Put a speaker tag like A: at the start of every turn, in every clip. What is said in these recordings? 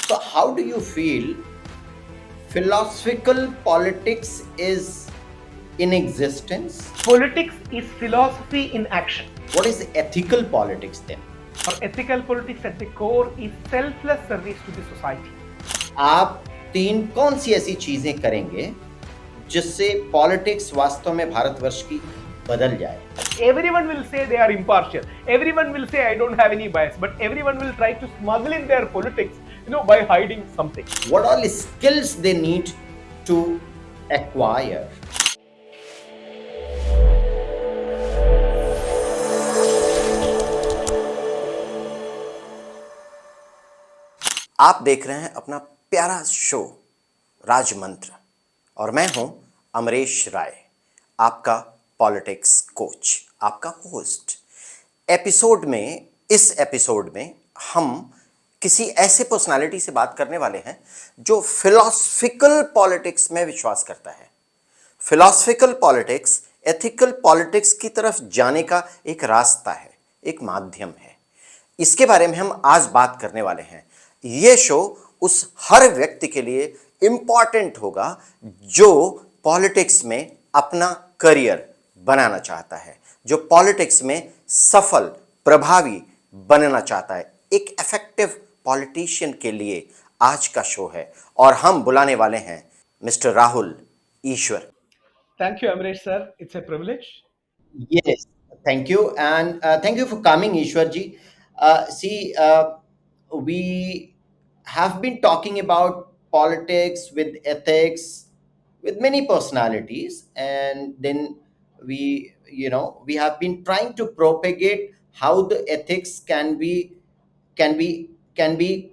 A: So, how do you feel philosophical politics is in existence?
B: Politics is philosophy in action.
A: What is ethical politics then?
B: Or ethical politics at the core is selfless service to the society.
A: आप तीन कौन सी ऐसी चीजें करेंगे जिससे politics वास्तव में भारतवर्ष की बदल जाए?
B: Everyone will say they are impartial. Everyone will say I don't have any bias, but everyone will try to smuggle in their politics, by hiding something.
A: What all skills they need to acquire? आप देख रहे हैं अपना प्यारा show Rajmantra और मैं हूं अमरेश राय, आपका पॉलिटिक्स कोच, आपका होस्ट। इस एपिसोड में हम किसी ऐसे पर्सनालिटी से बात करने वाले हैं जो फिलॉसफिकल पॉलिटिक्स में विश्वास करता है। फिलॉसफिकल पॉलिटिक्स एथिकल पॉलिटिक्स की तरफ जाने का एक रास्ता है, एक माध्यम है। इसके बारे में हम आज बात करने वाले हैं। यह शो उस हर व्यक्ति के लिए इंपॉर्टेंट होगा जो पॉलिटिक्स में अपना करियर बनाना चाहता है, जो पॉलिटिक्स में सफल प्रभावी बनना चाहता है। एक इफेक्टिव पॉलिटिशियन के लिए आज का शो है और हम बुलाने वाले हैं mister Rahul Ishwar.
B: Thank you, Amaresh sir. It's a privilege.
A: Yes, thank you, and thank you for coming, Ishwarji. See, we have been talking about politics with ethics with many personalities, and then we have been trying to propagate how the ethics can be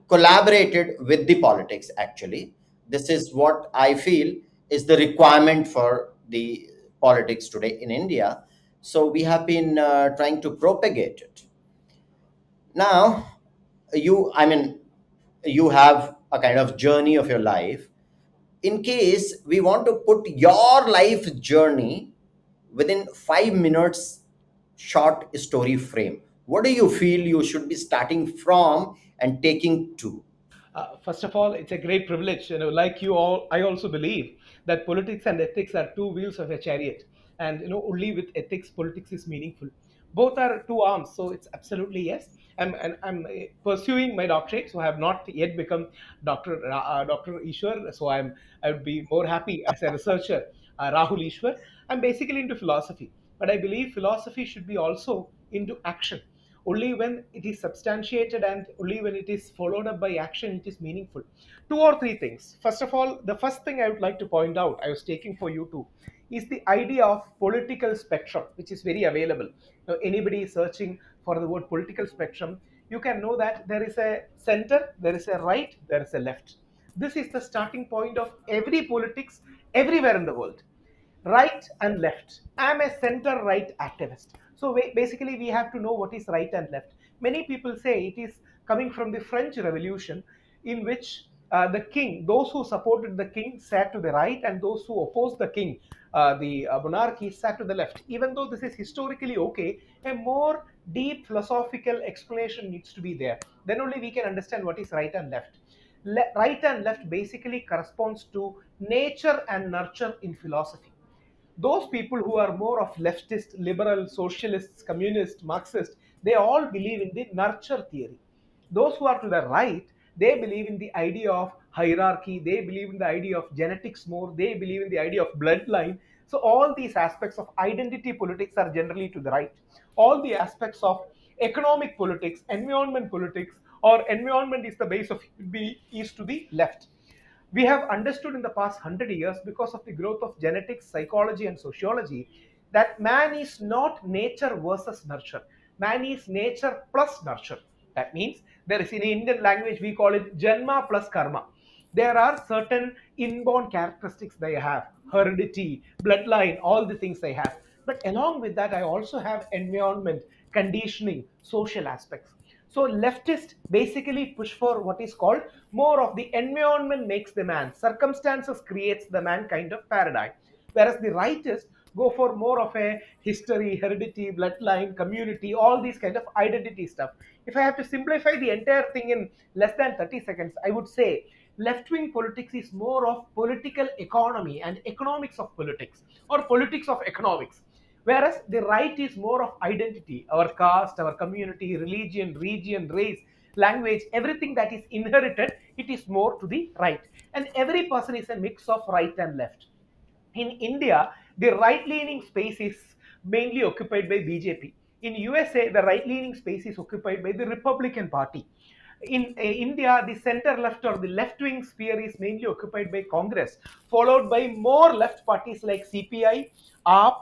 A: collaborated with the politics. Actually, this is what I feel is the requirement for the politics today in India, so we have been trying to propagate it. Now, I mean, you have a kind of journey of your life. In case we want to put your life journey within 5 minutes short story frame, what do you feel you should be starting from and taking to?
B: First of all, it's a great privilege. Like you all, I also believe that politics and ethics are two wheels of a chariot, and only with ethics, politics is meaningful. Both are two arms, so it's absolutely yes. I'm pursuing my doctorate, so I have not yet become Doctor Easwar. So I would be more happy as a researcher, Rahul Easwar. I'm basically into philosophy, but I believe philosophy should be also into action. Only when it is substantiated and only when it is followed up by action it is meaningful. Two or three things. First of all, the first thing I would like to point out, I was taking for you too, is the idea of political spectrum, which is very available. Anybody searching for the word political spectrum, you can know that there is a center, there is a right, there is a left. This is the starting point of every politics everywhere in the world. Right and left. I'm a center right activist. So basically, we have to know what is right and left. Many people say it is coming from the French Revolution, in which the king, those who supported the king, sat to the right, and those who opposed the king, the monarchy, sat to the left. Even though this is historically okay, a more deep philosophical explanation needs to be there. Then only we can understand what is right and left. Right and left basically corresponds to nature and nurture in philosophy. Those people who are more of leftist, liberal, socialists, communist, Marxist, they all believe in the nurture theory. Those who are to the right, they believe in the idea of hierarchy, they believe in the idea of genetics more, they believe in the idea of bloodline. So all these aspects of identity politics are generally to the right. All the aspects of economic politics, environment politics, or environment is the base of be is to the left. We have understood in the past 100 years, because of the growth of genetics, psychology, and sociology, that man is not nature versus nurture. Man is nature plus nurture. That means there is, in Indian language we call it janma plus karma. There are certain inborn characteristics they have, heredity, bloodline, all the things they have. But along with that, I also have environment, conditioning, social aspects. So leftists basically push for what is called more of the environment makes the man, circumstances creates the man kind of paradigm. Whereas the rightists go for more of a history, heredity, bloodline, community, all these kind of identity stuff. If I have to simplify the entire thing in less than 30 seconds, I would say left wing politics is more of political economy and economics of politics, or politics of economics. Whereas the right is more of identity, our caste, our community, religion, region, race, language, everything that is inherited, it is more to the right. And every person is a mix of right and left. In India, the right-leaning space is mainly occupied by BJP. In USA, the right-leaning space is occupied by the Republican Party. In India, the center-left or the left-wing sphere is mainly occupied by Congress, followed by more left parties like CPI, AAP,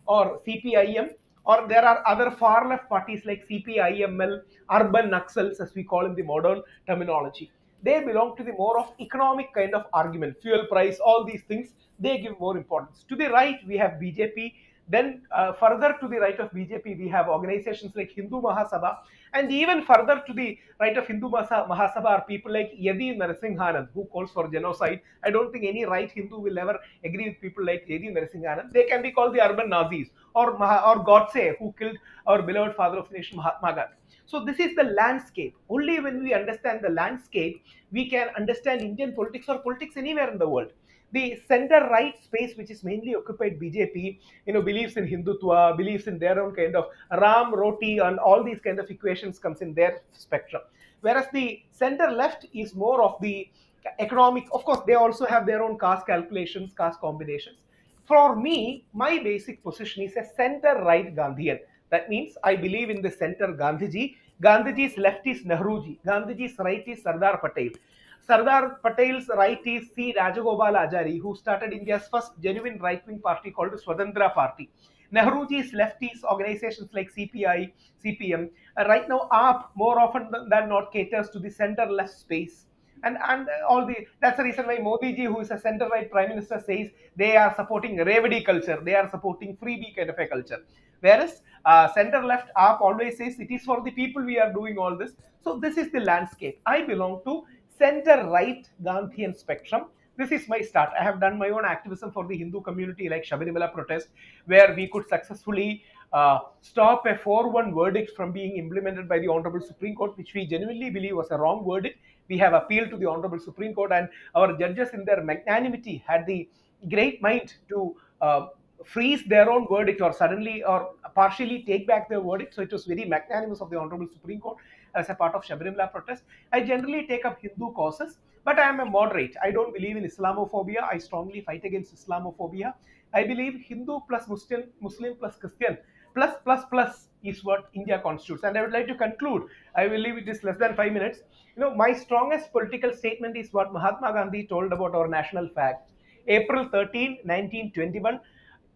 B: or CPIM, or there are other far left parties like CPIML, urban Naxals, as we call in the modern terminology. They belong to the more of economic kind of argument, fuel price, all these things, they give more importance. To the right, we have BJP. Then further to the right of BJP, we have organizations like Hindu Mahasabha. And even further to the right of Hindu Mahasabha are people like Yadi Narasimhanand, who calls for genocide. I don't think any right Hindu will ever agree with people like Yadi Narasimhanand. They can be called the urban Nazis, or Godse, who killed our beloved father of the nation, Mahatma Gandhi. So this is the landscape. Only when we understand the landscape, we can understand Indian politics or politics anywhere in the world. The center right space, which is mainly occupied BJP, believes in Hindutva, believes in their own kind of Ram, Roti, and all these kind of equations comes in their spectrum. Whereas the center left is more of the economic. Of course, they also have their own caste calculations, caste combinations. For me, my basic position is a center right Gandhian. That means I believe in the center Gandhiji. Gandhiji's left is Nehruji. Gandhiji's right is Sardar Patel. Sardar Patel's right is C. Rajagopal Achari, who started India's first genuine right-wing party called the Swatantra Party. Nehruji's left is organizations like CPI, CPM. Right now, AAP more often than not caters to the center-left space. And all the that's the reason why Modi ji, who is a center right prime minister, says they are supporting Revadi culture, they are supporting freebie kind of a culture. Whereas center left AAP always says it is for the people we are doing all this. So this is the landscape. I belong to center right Gandhian spectrum. This is my start. I have done my own activism for the Hindu community, like Shabarimala protest, where we could successfully stop a 4-1 verdict from being implemented by the Honorable Supreme Court, which we genuinely believe was a wrong verdict. We have appealed to the Honorable Supreme Court, and our judges, in their magnanimity, had the great mind to freeze their own verdict, or suddenly or partially take back their verdict. So it was very magnanimous of the Honorable Supreme Court as a part of Shabarimala protest. I generally take up Hindu causes, but I am a moderate. I don't believe in Islamophobia. I strongly fight against Islamophobia. I believe Hindu plus Muslim, Muslim plus Christian plus is what India constitutes. And I would like to conclude. I will leave it is less than 5 minutes. My strongest political statement is what Mahatma Gandhi told about our national flag. April 13, 1921,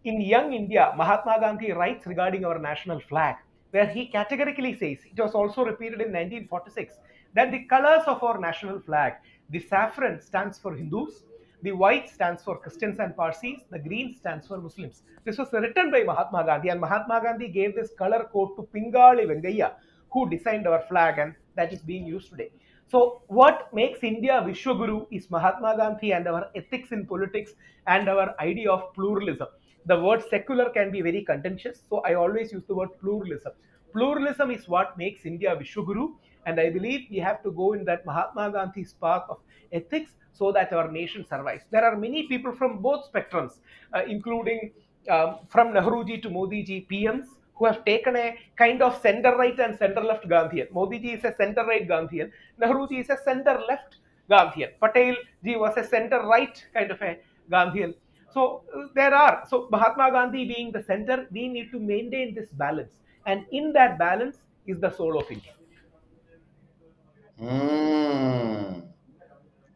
B: in Young India, Mahatma Gandhi writes regarding our national flag, where he categorically says, it was also repeated in 1946, that the colors of our national flag, the saffron stands for Hindus, the white stands for Christians and Parsis, the green stands for Muslims. This was written by Mahatma Gandhi, and Mahatma Gandhi gave this color code to Pingali Vengayya, who designed our flag, and that is being used today. So, what makes India Vishwaguru is Mahatma Gandhi and our ethics in politics and our idea of pluralism. The word secular can be very contentious, so I always use the word pluralism. Pluralism is what makes India Vishwaguru, and I believe we have to go in that Mahatma Gandhi's path of ethics so that our nation survives. There are many people from both spectrums, including from Nehruji to Modi ji, PMs, who have taken a kind of center right and center left Gandhian. Modi ji is a center right Gandhian, Nehruji is a center left Gandhian, Patel ji was a center right kind of a Gandhian. So so Mahatma Gandhi being the center, we need to maintain this balance, and in that balance is the soul of India.
A: Hmm.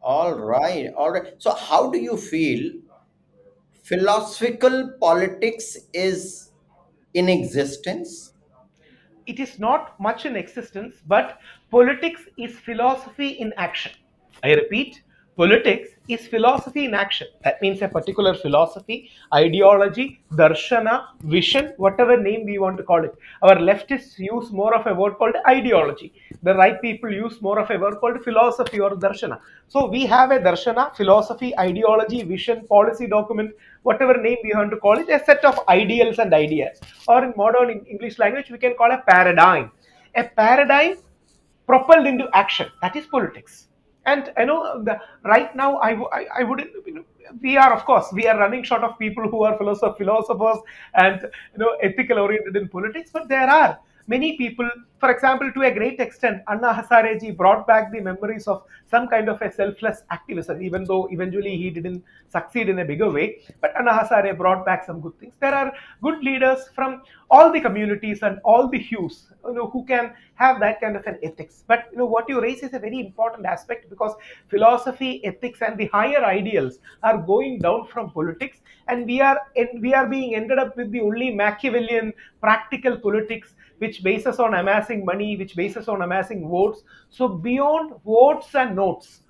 A: All right. All right. So, how do you feel philosophical politics is in existence?
B: It is not much in existence, but politics is philosophy in action. I repeat, Politics is philosophy in action. That means a particular philosophy, ideology, darshana, vision, whatever name we want to call it. Our leftists use more of a word called ideology. The right people use more of a word called philosophy or darshana. So we have a darshana, philosophy, ideology, vision, policy document, whatever name we want to call it, a set of ideals and ideas. Or in modern English language, we can call a paradigm. A paradigm propelled into action. That is politics. And right now, I wouldn't. We are, of course, we are running short of people who are philosophers and ethical oriented in politics. But there are many people. For example, to a great extent, Anna Hazareji brought back the memories of some kind of a selfless activism, even though eventually he didn't succeed in a bigger way. But Anna Hazare brought back some good things. There are good leaders from all the communities and all the hues, who can have that kind of an ethics. But what you raise is a very important aspect, because philosophy, ethics, and the higher ideals are going down from politics, and we are being ended up with the only Machiavellian practical politics, which bases on amassing money, which bases on amassing votes. So beyond votes and notes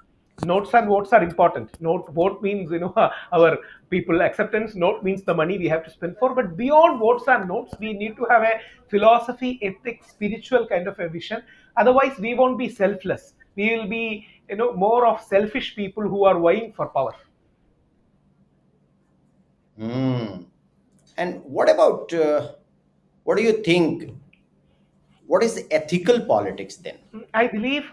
B: and votes are important. Vote means our people acceptance. Note means the money we have to spend for. But beyond votes and notes, we need to have a philosophy, ethics, spiritual kind of a vision. Otherwise, we won't be selfless. We will be more of selfish people who are vying for power.
A: Hmm. And what about what do you think? What is ethical politics then?
B: I believe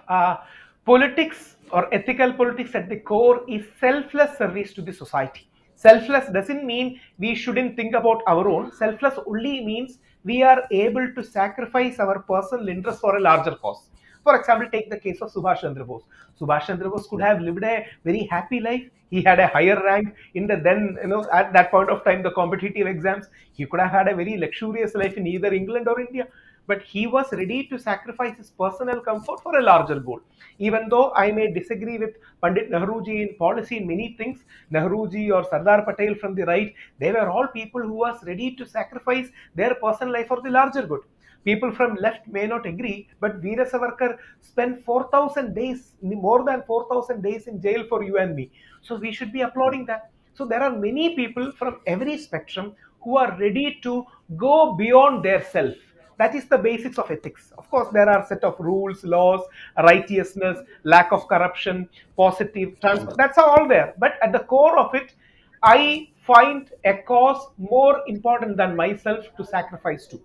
B: politics or ethical politics at the core is selfless service to the society. Selfless doesn't mean we shouldn't think about our own. Selfless only means we are able to sacrifice our personal interest for a larger cause. For example, take the case of Subhash Chandra Bose. Subhash Chandra Bose could have lived a very happy life. He had a higher rank in the then, at that point of time, the competitive exams. He could have had a very luxurious life in either England or India, but he was ready to sacrifice his personal comfort for a larger goal. Even though I may disagree with Pandit Nehruji in policy in many things, Nehruji or Sardar Patel from the right, they were all people who was ready to sacrifice their personal life for the larger good. People from left may not agree, but Veera Savarkar spent 4,000 days, more than 4,000 days in jail for you and me. So we should be applauding that. So there are many people from every spectrum who are ready to go beyond their self. That is the basics of ethics. Of course, there are set of rules, laws, righteousness, lack of corruption, positive transfer. That's all there. But at the core of it, I find a cause more important than myself to sacrifice to.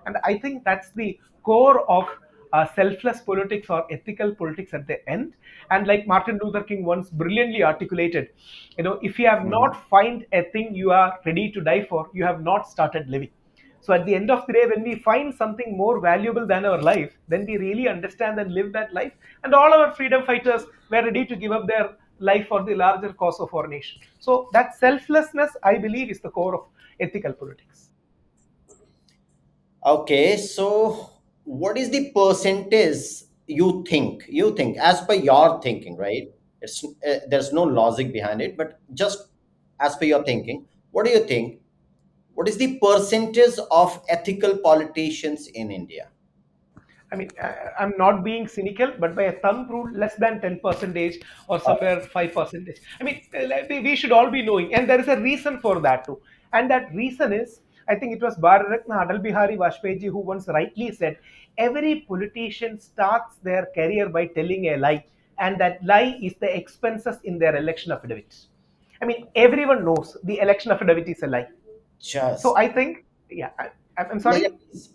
B: And I think that's the core of selfless politics or ethical politics at the end. And like Martin Luther King once brilliantly articulated, if you have
A: Mhm.
B: not find a thing you are ready to die for, you have not started living. So at the end of the day, when we find something more valuable than our life, then we really understand and live that life. And all our freedom fighters were ready to give up their life for the larger cause of our nation. So that selflessness, I believe, is the core of ethical politics.
A: Okay, so what is the percentage you think? You think, as per your thinking, right? It's there's no logic behind it, but just as per your thinking, what do you think? What is the percentage of ethical politicians in India?
B: I mean, I'm not being cynical, but by a thumb rule, less than 10 percentage or somewhere 5 percentage. I mean, we should all be knowing, and there is a reason for that too. And that reason is, I think it was Bharat Ratna Atal Bihari Vajpayee ji who once rightly said, every politician starts their career by telling a lie, and that lie is the expenses in their election affidavit. I mean, everyone knows the election affidavit is a lie. So
A: Just
B: I think, yeah, I'm
A: yeah, yeah.
B: sorry.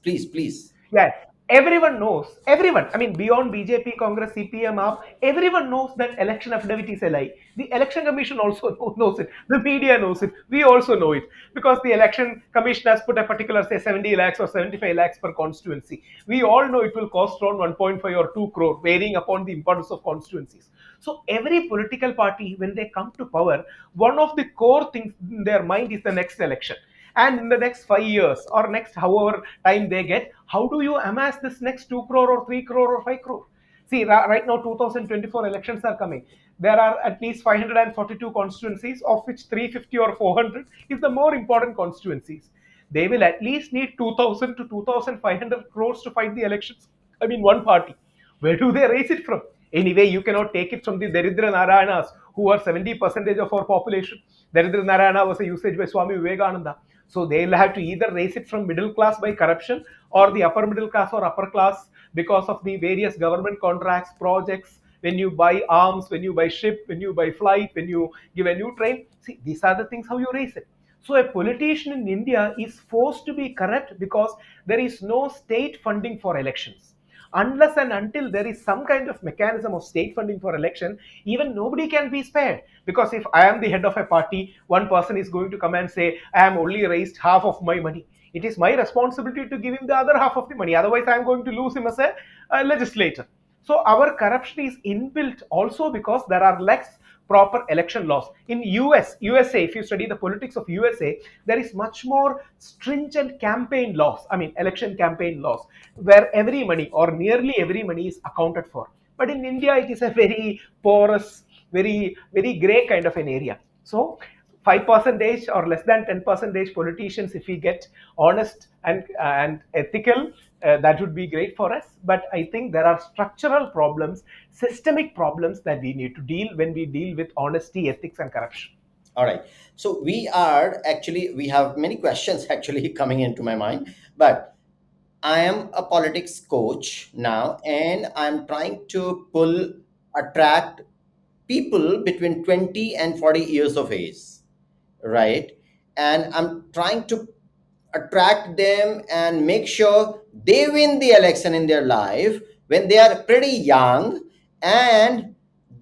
A: Please, please.
B: Yeah, everyone knows. Everyone. I mean, beyond BJP, Congress, CPM, up, everyone knows that election affidavit is a lie. The election commission also knows it. The media knows it. We also know it because the election commission has put a particular, say, 70 lakhs or 75 lakhs per constituency. We all know it will cost around 1.5 or 2 crore, varying upon the importance of constituencies. So every political party, when they come to power, one of the core things in their mind is the next election. And in the next 5 years or next however time they get, how do you amass this next 2 crore or 3 crore or 5 crore? See, right now 2024 elections are coming. There are at least 542 constituencies, of which 350 or 400 is the more important constituencies. They will at least need 2,000 to 2,500 crores to fight the elections. I mean, one party. Where do they raise it from? Anyway, you cannot take it from the Daridra Narayanas, who are 70% of our population. Daridra Narayana was a usage by Swami Vivekananda. So they'll have to either raise it from middle class by corruption, or the upper middle class or upper class because of the various government contracts, projects, when you buy arms, when you buy ship, when you buy flight, when you give a new train. See, these are the things how you raise it. So a politician in India is forced to be corrupt because there is no state funding for elections. Unless and until there is some kind of mechanism of state funding for election, even nobody can be spared. Because if I am the head of a party, one person is going to come and say, I am only raised half of my money. It is my responsibility to give him the other half of the money. Otherwise, I am going to lose him as a legislator. So our corruption is inbuilt also because there are less proper election laws. In USA, if you study the politics of USA, there is much more stringent campaign laws, I mean election campaign laws, where every money or nearly every money is accounted for. But in India, it is a very porous, very gray kind of an area. So 5 percentage or less than 10 percentage politicians, if we get honest and ethical, that would be great for us. But I think there are structural problems, systemic problems that we need to deal when we deal with honesty, ethics, and corruption.
A: All right. So we have many questions actually coming into my mind, but I am a politics coach now, and I'm trying to attract people between 20 and 40 years of age, right? And I'm trying to attract them and make sure they win the election in their life when they are pretty young, and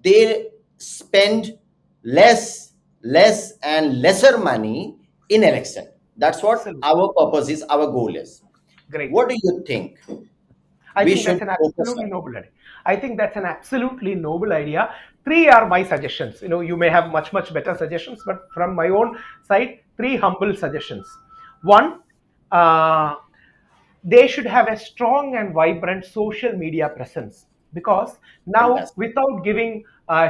A: they spend less, less, and lesser money in election. That's what
B: Absolutely.
A: our purpose is, our goal is.
B: Great.
A: What do you think
B: I
A: we
B: think
A: should
B: that's an
A: focus
B: absolutely
A: on?
B: noble idea. I think that's an absolutely noble idea. Three are my suggestions. You may have much better suggestions, but from my own side, three humble suggestions. One, uh, they should have a strong and vibrant social media presence, because now,
A: Fantastic.
B: without giving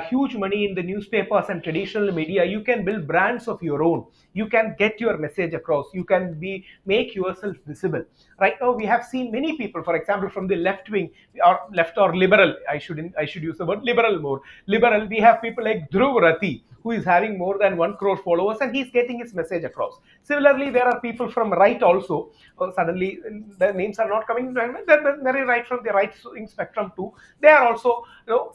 B: huge money in the newspapers and traditional media, you can build brands of your own. You can get your message across. You can be make yourself visible. Right now, we have seen many people, for example, from the left wing or left or liberal. I should use the word liberal more. Liberal. We have people like Dhruv Rathi, who is having more than 1 crore followers, and he's getting his message across. Similarly, there are people from right also. Suddenly, the names are not coming. They're very right from the right spectrum too. They are also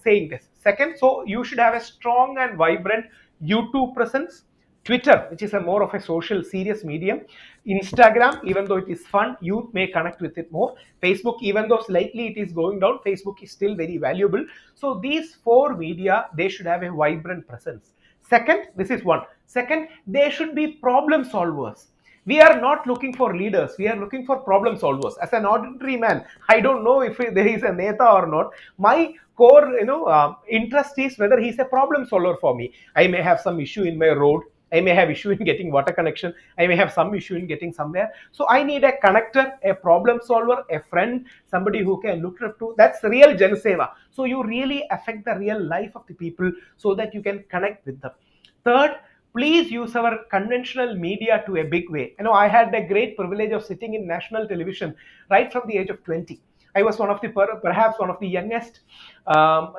B: saying this. Second, so you should have a strong and vibrant YouTube presence. Twitter, which is a more of a social serious medium. Instagram, even though it is fun, youth may connect with it more. Facebook, even though slightly it is going down, Facebook is still very valuable. So these four media, they should have a vibrant presence. Second, this is one. Second, they should be problem solvers. We are not looking for leaders, we are looking for problem solvers. As an ordinary man, I don't know if there is a neta or not. My core interest is whether he's a problem solver for me. I may have some issue in my road, I may have issue in getting water connection, I may have some issue in getting somewhere. So I need a connector, a problem solver, a friend, somebody who can look up to. That's real Janseva. So you really affect the real life of the people so that you can connect with them. Third, please use our conventional media to a big way. I had a great privilege of sitting in national television right from the age of 20. I was one of the perhaps one of the youngest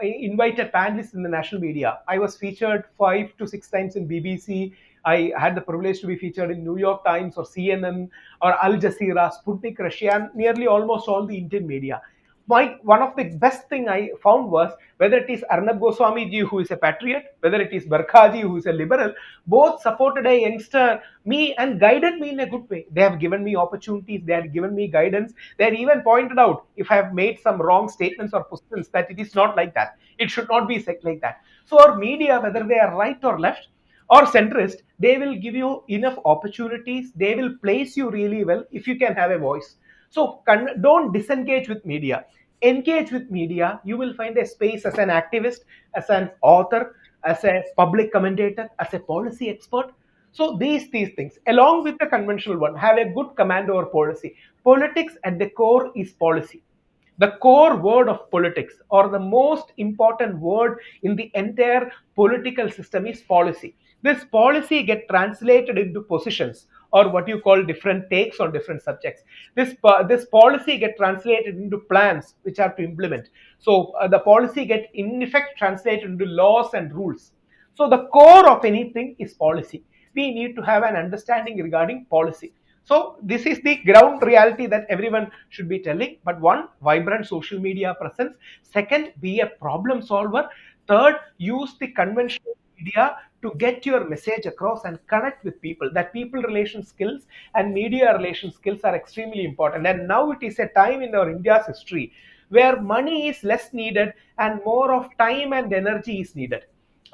B: invited panelists in the national media. I was featured 5 to 6 times in BBC. I had the privilege to be featured in New York Times or CNN or Al Jazeera, Sputnik Russia, and nearly almost all the Indian media. One of the best thing I found was whether it is Arnab Goswami ji, who is a patriot, whether it is Barkha ji, who is a liberal, both supported a youngster, me, and guided me in a good way. They have given me opportunities, they have given me guidance, they have even pointed out if I have made some wrong statements or positions that it is not like that. It should not be said like that. So our media, whether they are right or left, or centrist, they will give you enough opportunities. They will place you really well if you can have a voice. So don't disengage with media. Engage with media. You will find a space as an activist, as an author, as a public commentator, as a policy expert. So these things, along with the conventional one, have a good command over policy. Politics at the core is policy. The core word of politics, or the most important word in the entire political system, is policy. This policy get translated into positions or what you call different takes on different subjects. This policy get translated into plans which are to implement. So the policy get in effect translated into laws and rules. So the core of anything is policy. We need to have an understanding regarding policy. So this is the ground reality that everyone should be telling. But one, vibrant social media presence. Second, be a problem solver. Third, use the conventional media to get your message across and connect with people. That people relation skills and media relation skills are extremely important. And now it is a time in our India's history where money is less needed and more of time and energy is needed.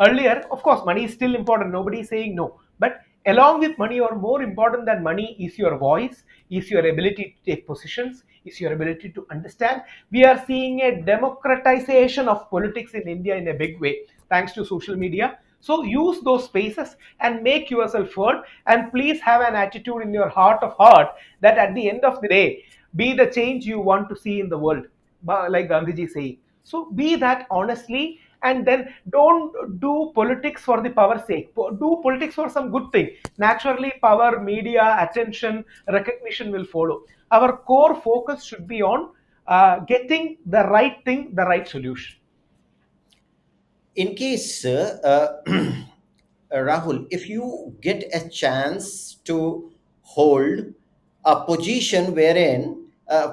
B: Earlier, of course, money is still important. Nobody is saying no. But along with money, or more important than money, is your voice, is your ability to take positions, is your ability to understand. We are seeing a democratization of politics in India in a big way, thanks to social media. So use those spaces and make yourself heard. And please have an attitude in your heart of heart that at the end of the day, be the change you want to see in the world, like Gandhiji saying. So be that honestly, and then don't do politics for the power sake. Do politics for some good thing. Naturally, power, media, attention, recognition will follow. Our core focus should be on getting the right thing, the right solution.
A: In case, Rahul, if you get a chance to hold a position wherein,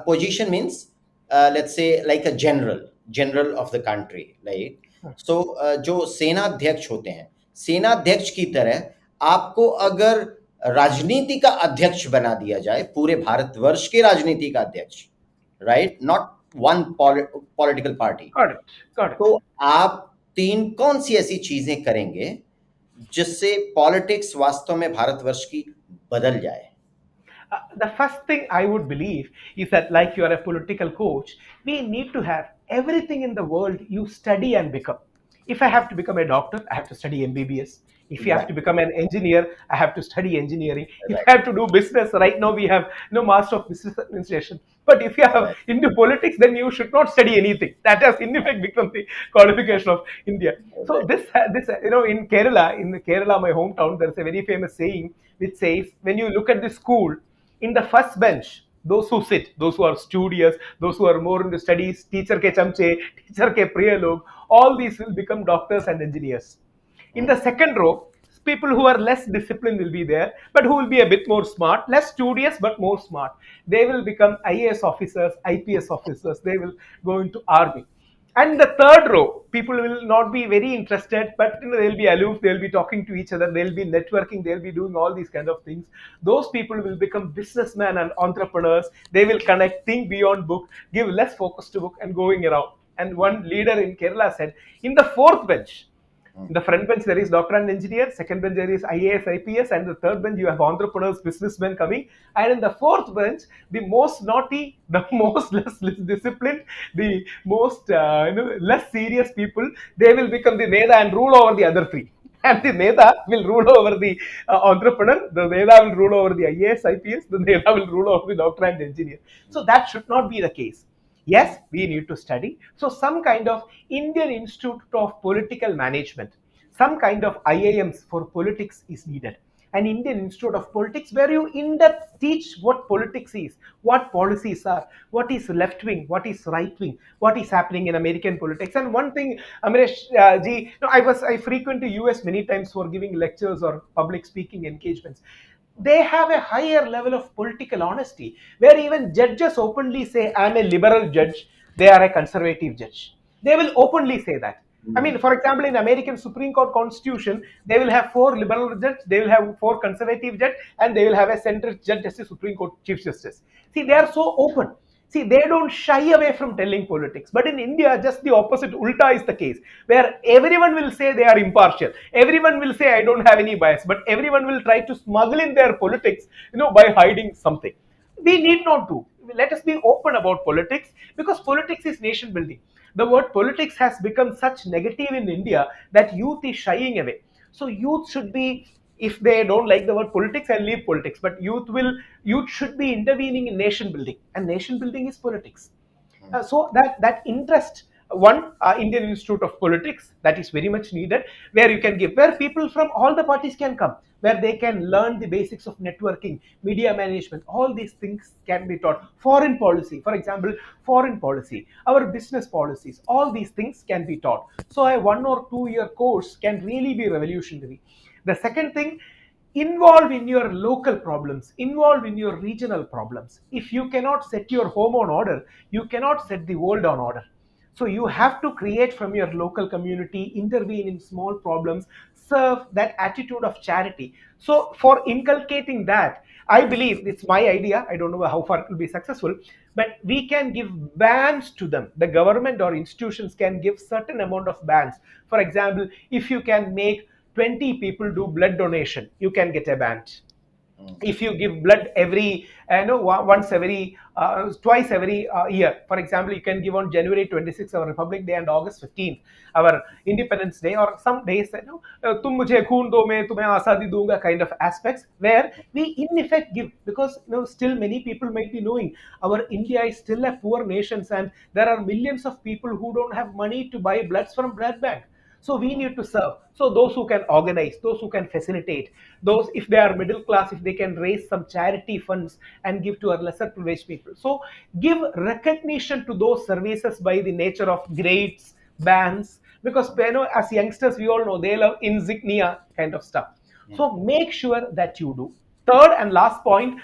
A: position means, let's say, like a general of the country, like, so जो सेनाध्यक्ष होते हैं, सेनाध्यक्ष की तरह आपको अगर राजनीति का अध्यक्ष बना दिया जाए, पूरे भारतवर्ष के राजनीति का अध्यक्ष, right, not one political party,
B: Got it. Got it.
A: तो आप तीन कौन सी ऐसी चीजें करेंगे जिससे पॉलिटिक्स वास्तव में भारतवर्ष की बदल जाए?
B: The first thing I would believe is that, like you are a political coach, we need to have everything in the world you study and become. If I have to become a doctor, I have to study MBBS. If you have to
A: Exactly.
B: become an engineer, I have to study engineering. If
A: Right.
B: I have to do business, right now we have no master of business administration. But if you have
A: Right.
B: into politics, then you should not study anything. That has in effect become the qualification of India. So
A: Right.
B: this in Kerala, my hometown, there is a very famous saying which says, when you look at the school, in the first bench, those who sit, those who are studious, those who are more into studies, teacher ke chamche, teacher ke priya log, all these will become doctors and engineers. In the second row, people who are less disciplined will be there, but who will be a bit more smart, less studious but more smart. They will become IAS officers, IPS officers. They will go into army. And the third row, people will not be very interested, but they'll be aloof, they'll be talking to each other, they'll be networking, they'll be doing all these kind of things. Those people will become businessmen and entrepreneurs. They will connect, think beyond book, give less focus to book, and going around. And one leader in Kerala said, in the fourth bench, in the front bench, there is doctor and engineer. Second bench, there is IAS, IPS. And the third bench, you have entrepreneurs, businessmen coming. And in the fourth bench, the most naughty, the most less disciplined, the most less serious people, they will become the Neda and rule over the other three. And the Neda will rule over the entrepreneur, the Neda will rule over the IAS, IPS, the Neda will rule over the doctor and engineer. So that should not be the case. Yes, we need to study. So, some kind of Indian Institute of Political Management, some kind of IIMs for politics is needed. An Indian Institute of Politics where you in depth teach what politics is, what policies are, what is left wing, what is right wing, what is happening in American politics. And one thing, Amaresh ji, no, I frequent the US many times for giving lectures or public speaking engagements. They have a higher level of political honesty where even judges openly say, I'm a liberal judge, they are a conservative judge. They will openly say that. I mean, for example, in American Supreme Court Constitution, they will have four liberal judges, they will have four conservative judges, and they will have a center judge as a Supreme Court Chief Justice. See, they are so open. See, they don't shy away from telling politics. But in India, just the opposite, ulta is the case, where everyone will say they are impartial. Everyone will say, I don't have any bias. But everyone will try to smuggle in their politics, by hiding something. We need not do. Let us be open about politics because politics is nation building. The word politics has become such negative in India that youth is shying away. So youth should be, if they don't like the word politics, and leave politics. But youth should be intervening in nation building, and nation building is politics. So that interest one Indian Institute of Politics, that is very much needed, where you can give, where people from all the parties can come, where they can learn the basics of networking, media management, all these things can be taught. Foreign policy, for example, foreign policy, our business policies, all these things can be taught. So a 1 or 2 year course can really be revolutionary. The second thing, involve in your local problems, involve in your regional problems. If you cannot set your home on order, you cannot set the world on order. So you have to create from your local community, intervene in small problems, serve, that attitude of charity. So for inculcating that, I believe it's my idea. I don't know how far it will be successful, but we can give bans to them. The government or institutions can give certain amount of bans. For example, if you can make 20 people do blood donation, you can get a band. If you give blood every once every twice every year, for example, you can give on January 26th, our Republic Day, and August 15th, our Independence Day, or some days, tum mujhe khoon do, main tumhe azadi dunga, kind of aspects, where we in effect give, because still many people might be knowing our India is still a poor nation, and there are millions of people who don't have money to buy bloods from blood bank. So we need to serve. So those who can organize, those who can facilitate, those, if they are middle class, if they can raise some charity funds and give to our lesser privileged people. So give recognition to those services by the nature of grades, bands, because as youngsters we all know they love insignia kind of stuff. So make sure that you do. Third and last point,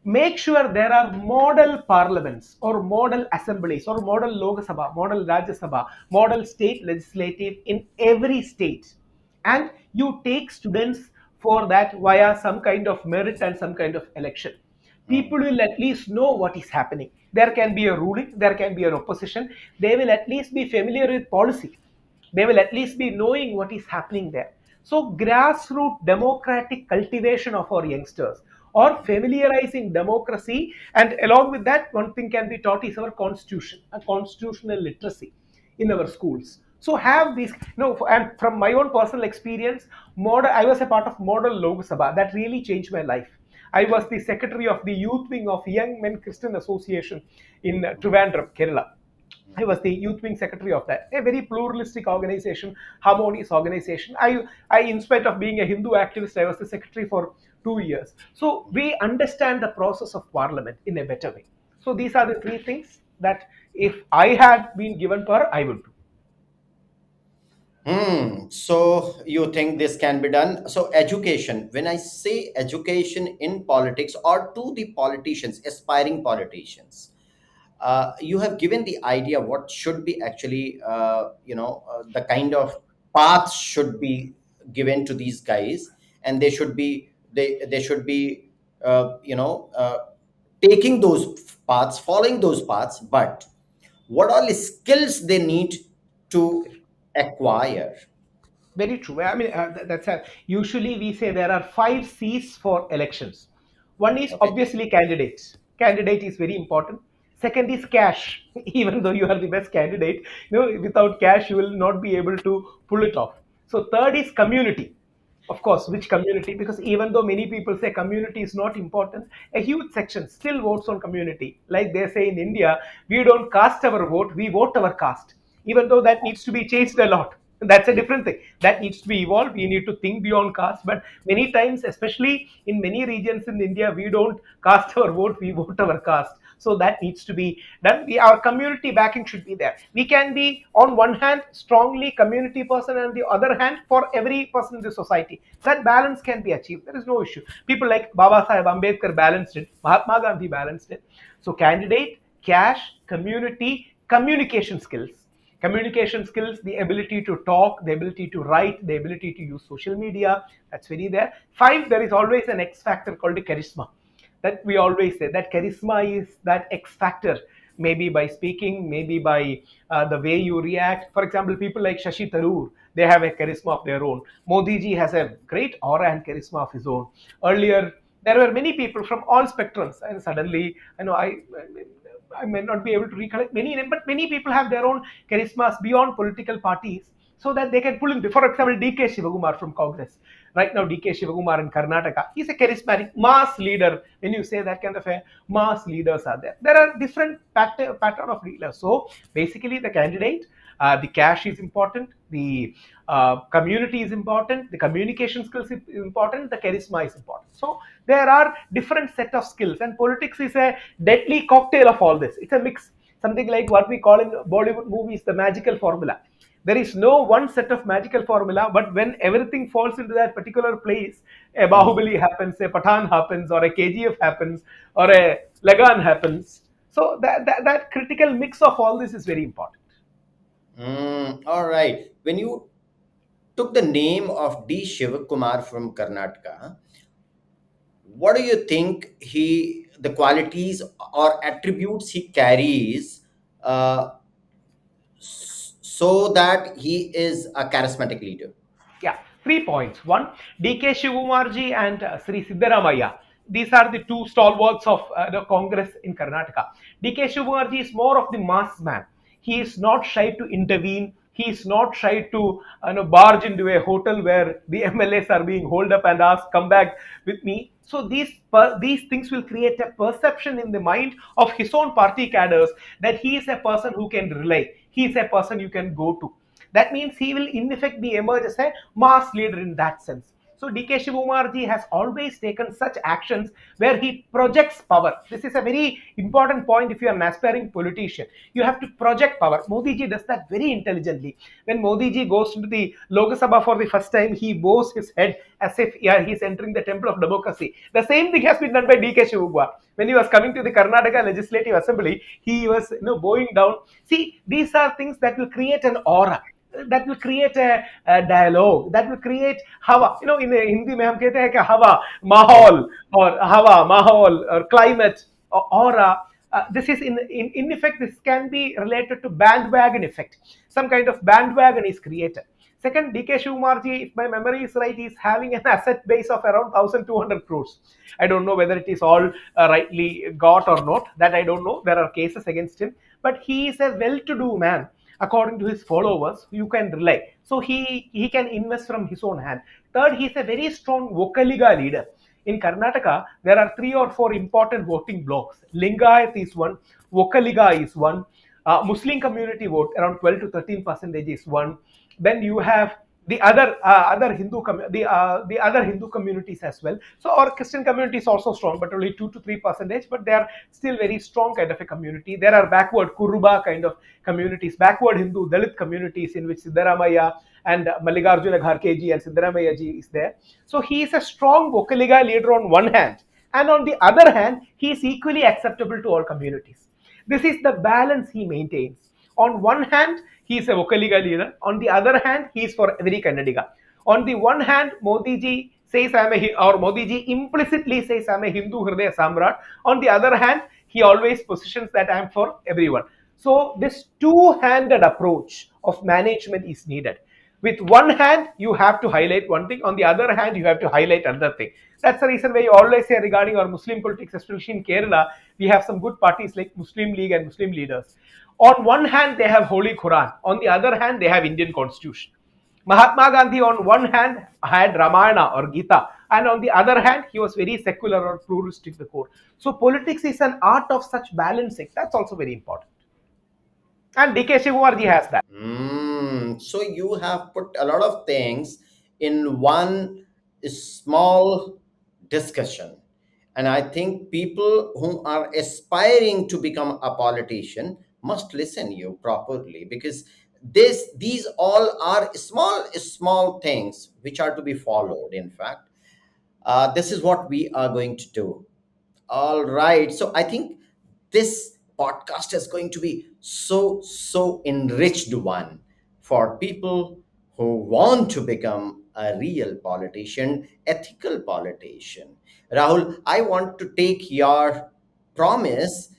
B: make sure there are model parliaments or model assemblies or model Lok Sabha, model Rajya Sabha, model state legislative in every state. And you take students for that via some kind of merit and some kind of election. People will at least know what is happening. There can be a ruling, there can be an opposition. They will at least be familiar with policy. They will at least be knowing what is happening there. So, grassroots democratic cultivation of our youngsters, or familiarizing democracy, and along with that, one thing can be taught is our constitution, a constitutional literacy in our schools. So have these, and from my own personal experience, model, I was a part of Model Lok Sabha. That really changed my life. I was the secretary of the youth wing of Young Men Christian Association in Trivandrum, Kerala. I was the youth wing secretary of that, a very pluralistic organization, harmonious organization. In spite of being a Hindu activist, I was the secretary for 2 years. So we understand the process of parliament in a better way. So these are the three things that if I had been given power, I would do.
A: So you think this can be done? So education, when I say education in politics or to the politicians, aspiring politicians, you have given the idea what should be actually, the kind of paths should be given to these guys, and they should be, taking those paths, following those paths. But what all skills they need to acquire?
B: Very true. I mean, that's a, usually we say there are 5 C's for elections. One is
A: Okay.
B: obviously candidates. Candidate is very important. Second is cash. Even though you are the best candidate, without cash you will not be able to pull it off. So third is community. Of course, which community? Because even though many people say community is not important, a huge section still votes on community. Like they say in India, we don't cast our vote, we vote our caste. Even though that needs to be changed a lot. That's a different thing. That needs to be evolved. We need to think beyond caste. But many times, especially in many regions in India, we don't cast our vote, we vote our caste. So that needs to be done. Our community backing should be there. We can be, on one hand, strongly community person, and the other hand, for every person in the society. That balance can be achieved. There is no issue. People like Baba Sahib Ambedkar balanced it. Mahatma Gandhi balanced it. So candidate, cash, community, communication skills. Communication skills, the ability to talk, the ability to write, the ability to use social media, that's very there. Five, there is always an X factor called a charisma, that we always say that charisma is that X factor, maybe by speaking, maybe by the way you react. For example, people like Shashi Tharoor, they have a charisma of their own. Modi ji has a great aura and charisma of his own. Earlier there were many people from all spectrums, and suddenly I may not be able to recollect many names, but many people have their own charismas beyond political parties, so that they can pull in. For example, DK Shivakumar from Congress. Right now, DK Shivakumar in Karnataka, he's a charismatic mass leader. When you say that kind of a mass leaders are there, there are different pattern of leaders. So basically, the candidate, The cash is important, the community is important, the communication skills is important, the charisma is important. So there are different set of skills, and politics is a deadly cocktail of all this. It's a mix, something like what we call in Bollywood movies the magical formula. There is no one set of magical formula, but when everything falls into that particular place, a
A: Mm.
B: Bahubali happens, a Pathan happens, or a KGF happens, or a Lagan happens. So that critical mix of all this is very important.
A: All right. When you took the name of D. Shivakumar from Karnataka, what do you think the qualities or attributes he carries, uh, so that he is a charismatic leader?
B: Yeah, 3 points. One, DK Shivumarji and Sri Siddaramaya. These are the two stalwarts of the Congress in Karnataka. DK Shivumarji is more of the mass man. He is not shy to intervene. He is not shy to barge into a hotel where the MLAs are being holed up and asked, "Come back with me." So these things will create a perception in the mind of his own party cadres that he is a person who can rely. He is a person you can go to. That means he will in effect be emerge as a mass leader in that sense. So DK Shivumarji has always taken such actions where he projects power. This is a very important point if you are an aspiring politician. You have to project power. Modi ji does that very intelligently. When Modi ji goes into the Lok Sabha for the first time, he bows his head as if yeah, he's entering the temple of democracy. The same thing has been done by DK Shivukumar. When he was coming to the Karnataka Legislative Assembly, he was bowing down. See, these are things that will create an aura, that will create a dialogue, that will create hawa. In Hindi में हम कहते हैं कि हवा,
A: Yeah.
B: माहौल और हवा, माहौल or climate or aura. This is in effect, this can be related to bandwagon effect. Some kind of bandwagon is created. Second, DK Shivumarji, if my memory is right, is having an asset base of around 1,200 crores. I don't know whether it is all rightly got or not. That I don't know. There are cases against him, but he is a well-to-do man according to his followers. You can rely. So he can invest from his own hand. Third, he is a very strong Vokaliga leader. In Karnataka, there are three or four important voting blocks. Lingayat is one, Vokaliga is one, Muslim community vote around 12 to 13% is one. Then you have the other the other Hindu communities as well. So our Christian community is also strong, but only 2 to 3%. But they are still very strong kind of a community. There are backward Kuruba kind of communities, backward Hindu Dalit communities in which Siddaramaya and Mallikarjuna Kharge and Siddaramaya ji is there. So he is a strong Vokaliga leader on one hand, and on the other hand, he is equally acceptable to all communities. This is the balance he maintains. On one hand, he is a Vokaliga leader. On the other hand, he is for every Kannadiga. On the one hand, Modi ji says or Modi ji implicitly says I'm a Hindu Hridaya Samrat. On the other hand, he always positions that I'm for everyone. So this two-handed approach of management is needed. With one hand, you have to highlight one thing. On the other hand, you have to highlight another thing. That's the reason why you always say regarding our Muslim politics, especially in Kerala, we have some good parties like Muslim League and Muslim leaders. On one hand, they have Holy Quran. On the other hand, they have Indian Constitution. Mahatma Gandhi, on one hand, had Ramayana or Gita, and on the other hand, he was very secular or pluralistic. The core. So politics is an art of such balancing. That's also very important. And DK Shivakumarji has that.
A: So you have put a lot of things in one small discussion. And I think people who are aspiring to become a politician must listen you properly, because these all are small things which are to be followed. In fact, this is what we are going to do. All right. So I think this podcast is going to be so enriched one for people who want to become a real politician, ethical politician. Rahul, I want to take your promise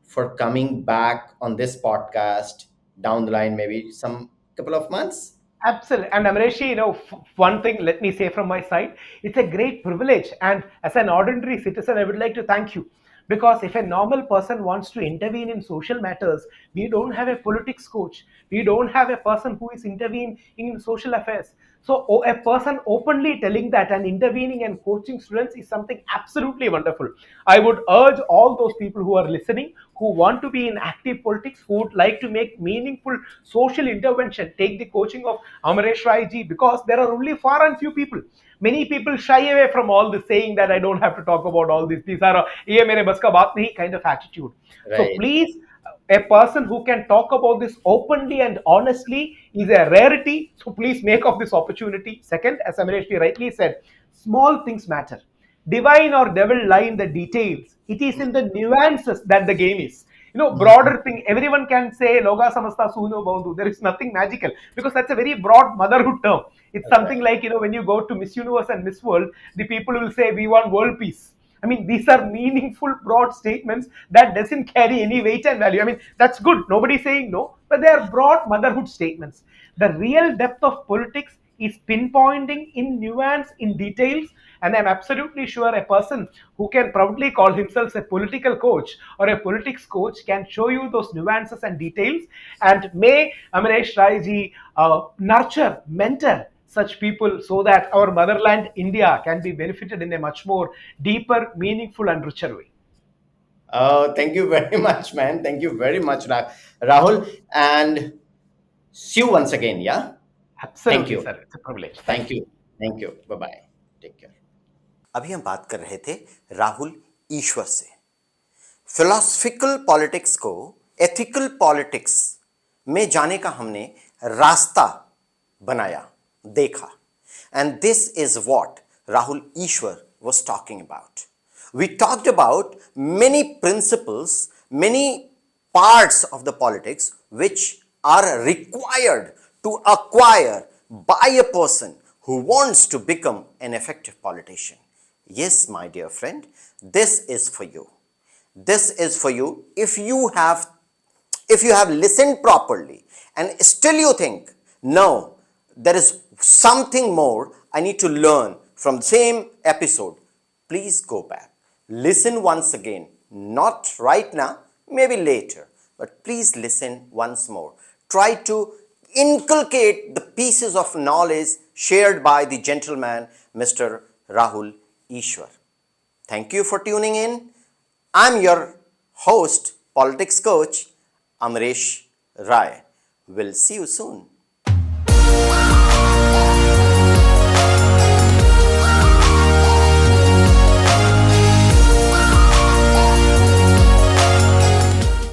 A: for coming back on this podcast down the line, maybe some couple of months.
B: Absolutely. And Amareshi, one thing, let me say from my side, it's a great privilege. And as an ordinary citizen, I would like to thank you. Because if a normal person wants to intervene in social matters, we don't have a politics coach. We don't have a person who is intervening in social affairs. So a person openly telling that and intervening and coaching students is something absolutely wonderful. I would urge all those people who are listening, who want to be in active politics, who would like to make meaningful social intervention, take the coaching of Amaresh Rai ji, because there are only far and few people. Many people shy away from all this, saying that I don't have to talk about all this. These are ye mere bas ka baat nahi kind of attitude. So
A: Right.
B: please, a person who can talk about this openly and honestly is a rarity. So please make of this opportunity. Second, as Amaresh rightly said, small things matter. Divine or devil lie in the details. It is in the nuances that the game is. Broader thing, everyone can say Loga Samasta Suno Boundu. There is nothing magical, because that's a very broad motherhood term. It's something
A: Right.
B: like, when you go to Miss Universe and Miss World, the people will say we want world peace. I mean, these are meaningful, broad statements that doesn't carry any weight and value. I mean, that's good. Nobody's saying no, but they are broad motherhood statements. The real depth of politics is pinpointing in nuance, in details, and I'm absolutely sure a person who can proudly call himself a political coach or a politics coach can show you those nuances and details. And may Amaresh Rai ji nurture, mentor such people, so that our motherland India can be benefited in a much more deeper, meaningful, and richer way.
A: Thank you very much, man. Thank you very much, Rahul. And see you once again. Yeah. Thank
B: Absolutely,
A: you.
B: sir. It's a privilege. Thank
A: Thank
B: you.
A: you. Thank you. Bye bye. Take care. अभी हम बात कर रहे थे राहुल ईश्वर से। Philosophical politics को ethical politics में जाने का हमने रास्ता बनाया, देखा। And this is what Rahul Ishwar was talking about. We talked about many principles, many parts of the politics which are required to acquire by a person who wants to become an effective politician. Yes, my dear friend, this is for you. This is for you. If you have listened properly and still you think no, there is something more I need to learn from the same episode, please go back, listen once again, not right now, maybe later, but please listen once more. Try to inculcate the pieces of knowledge shared by the gentleman Mr. Rahul Easwar. Thank you for tuning in. I'm your host, politics coach Amaresh Rai. We'll see you soon.